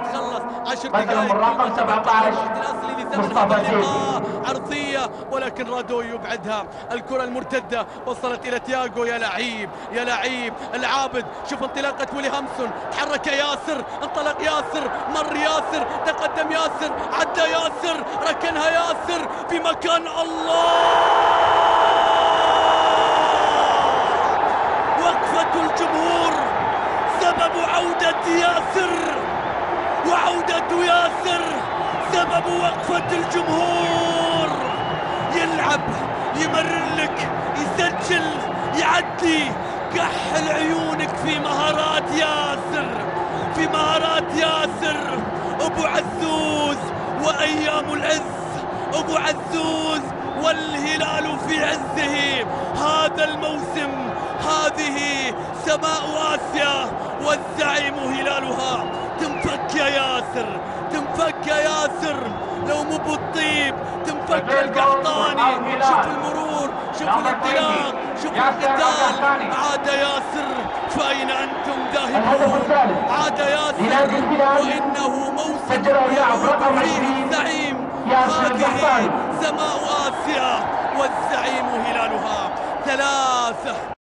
تتخلص 10 بدرهم دقائق الرقم 17 الاصلي لثمن مصطفى هذا سيف. اللقاء. عرضيه ولكن رادو يبعدها. الكره المرتده وصلت الى تياغو. يا لعيب يا لعيب العابد. شوف انطلاقه ويلي هامسون. تحرك ياسر. انطلق ياسر. مر ياسر. تقدم ياسر. عدى ياسر. ركنها ياسر في مكان. الله وقفة الجمهور سبب عودة ياسر. وعودة ياسر سبب وقفة الجمهور. يلعب يمرر لك يسجل يعدي. كحل عيونك في مهارات ياسر. في مهارات ياسر. ابو عزوز وايام العز. ابو عزوز والهلال في عزه هذا الموسم. هذه سماء آسيا والزعيم هلالها. تنفك يا ياسر. تنفك يا ياسر. لو مو بالطيب تنفك القحطاني. شوف المرور. شوف الانطلاق. شوف القتال. عاد ياسر. فأين أنتم ذاهبون؟ عاد ياسر وإنه موسم يعود فيه الزعيم. هذه سماء آسيا والزعيم هلالها. 3